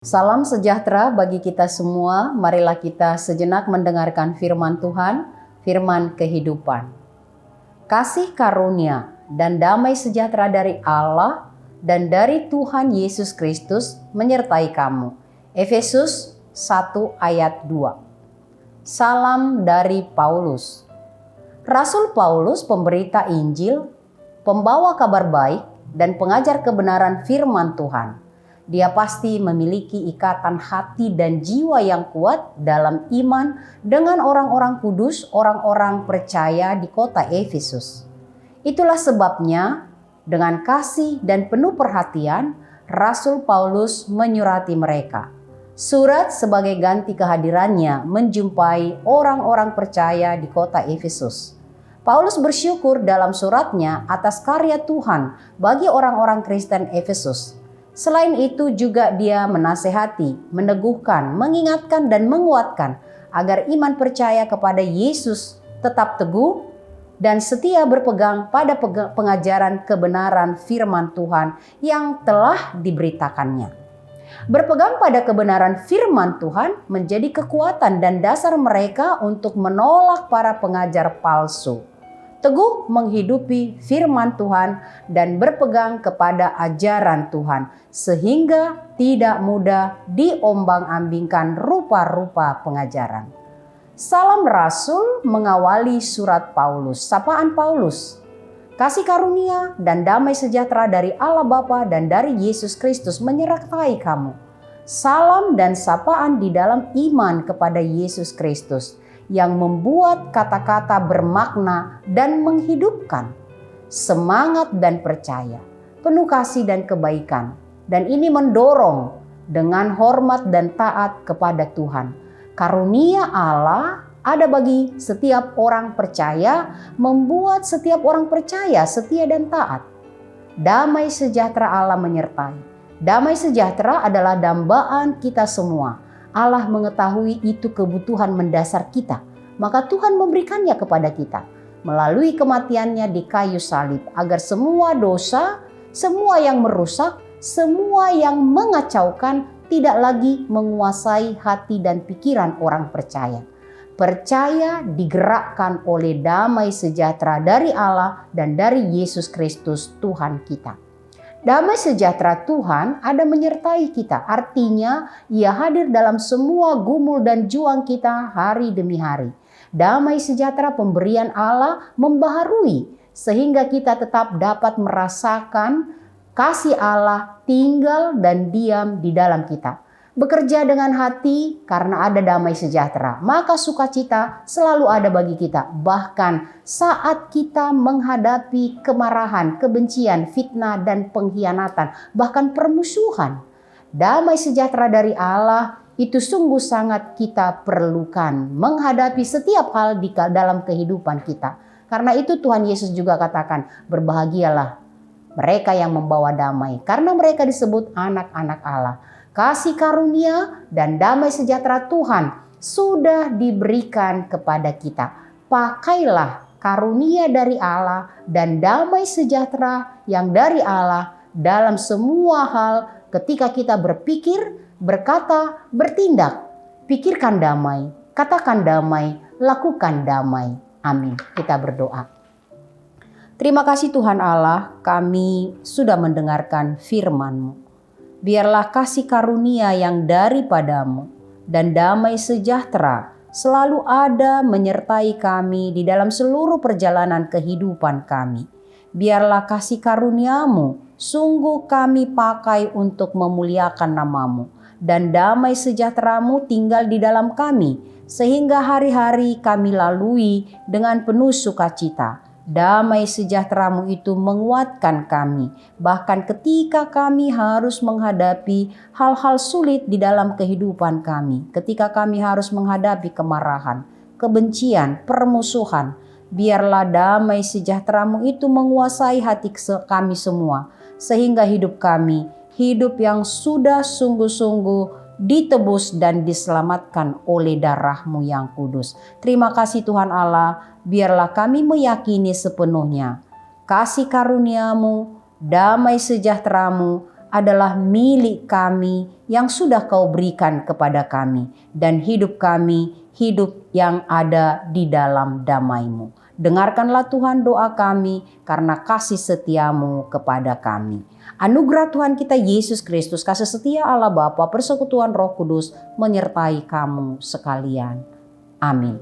Salam sejahtera bagi kita semua. Marilah kita sejenak mendengarkan firman Tuhan, firman kehidupan. Kasih karunia dan damai sejahtera dari Allah dan dari Tuhan Yesus Kristus menyertai kamu. Efesus 1 ayat 2. Salam dari Paulus. Rasul Paulus, pemberita Injil, pembawa kabar baik, dan pengajar kebenaran firman Tuhan. Dia pasti memiliki ikatan hati dan jiwa yang kuat dalam iman dengan orang-orang kudus, orang-orang percaya di kota Efesus. Itulah sebabnya dengan kasih dan penuh perhatian, Rasul Paulus menyurati mereka. Surat sebagai ganti kehadirannya menjumpai orang-orang percaya di kota Efesus. Paulus bersyukur dalam suratnya atas karya Tuhan bagi orang-orang Kristen Efesus. Selain itu juga dia menasehati, meneguhkan, mengingatkan dan menguatkan agar iman percaya kepada Yesus tetap teguh dan setia berpegang pada pengajaran kebenaran firman Tuhan yang telah diberitakannya. Berpegang pada kebenaran firman Tuhan menjadi kekuatan dan dasar mereka untuk menolak para pengajar palsu. Teguh menghidupi firman Tuhan dan berpegang kepada ajaran Tuhan sehingga tidak mudah diombang-ambingkan rupa-rupa pengajaran. Salam Rasul mengawali surat Paulus. Sapaan Paulus. Kasih karunia dan damai sejahtera dari Allah Bapa dan dari Yesus Kristus menyertai kamu. Salam dan sapaan di dalam iman kepada Yesus Kristus yang membuat kata-kata bermakna dan menghidupkan, semangat dan percaya, penuh kasih dan kebaikan. Dan ini mendorong dengan hormat dan taat kepada Tuhan. Karunia Allah ada bagi setiap orang percaya, membuat setiap orang percaya setia dan taat. Damai sejahtera Allah menyertai. Damai sejahtera adalah dambaan kita semua. Allah mengetahui itu kebutuhan mendasar kita, maka Tuhan memberikannya kepada kita melalui kematiannya di kayu salib agar semua dosa, semua yang merusak, semua yang mengacaukan tidak lagi menguasai hati dan pikiran orang percaya. Percaya digerakkan oleh damai sejahtera dari Allah dan dari Yesus Kristus Tuhan kita. Damai sejahtera Tuhan ada menyertai kita. Artinya Ia hadir dalam semua gumul dan juang kita hari demi hari. Damai sejahtera pemberian Allah membaharui sehingga kita tetap dapat merasakan kasih Allah tinggal dan diam di dalam kita. Bekerja dengan hati karena ada damai sejahtera, maka sukacita selalu ada bagi kita. Bahkan saat kita menghadapi kemarahan, kebencian, fitnah, dan pengkhianatan, bahkan permusuhan. Damai sejahtera dari Allah itu sungguh sangat kita perlukan menghadapi setiap hal di dalam kehidupan kita. Karena itu Tuhan Yesus juga katakan, berbahagialah mereka yang membawa damai, karena mereka disebut anak-anak Allah. Kasih karunia dan damai sejahtera Tuhan sudah diberikan kepada kita. Pakailah karunia dari Allah dan damai sejahtera yang dari Allah dalam semua hal ketika kita berpikir, berkata, bertindak. Pikirkan damai, katakan damai, lakukan damai. Amin. Kita berdoa. Terima kasih Tuhan Allah, kami sudah mendengarkan firman-Mu. Biarlah kasih karunia yang daripadamu dan damai sejahtera selalu ada menyertai kami di dalam seluruh perjalanan kehidupan kami. Biarlah kasih karuniamu sungguh kami pakai untuk memuliakan namamu. Dan damai sejahteramu tinggal di dalam kami sehingga hari-hari kami lalui dengan penuh sukacita. Damai sejahteramu itu menguatkan kami, bahkan ketika kami harus menghadapi hal-hal sulit di dalam kehidupan kami. Ketika kami harus menghadapi kemarahan, kebencian, permusuhan. Biarlah damai sejahteramu itu menguasai hati kami semua. Sehingga hidup kami, hidup yang sudah sungguh-sungguh ditebus dan diselamatkan oleh darah-Mu yang kudus. Terima kasih Tuhan Allah, biarlah kami meyakini sepenuhnya kasih karunia-Mu, damai sejahtera-Mu adalah milik kami yang sudah Kau berikan kepada kami, dan hidup kami hidup yang ada di dalam damai-Mu. Dengarkanlah Tuhan doa kami karena kasih setia-Mu kepada kami. Anugerah Tuhan kita Yesus Kristus, kasih setia Allah Bapa, persekutuan Roh Kudus menyertai kamu sekalian. Amin.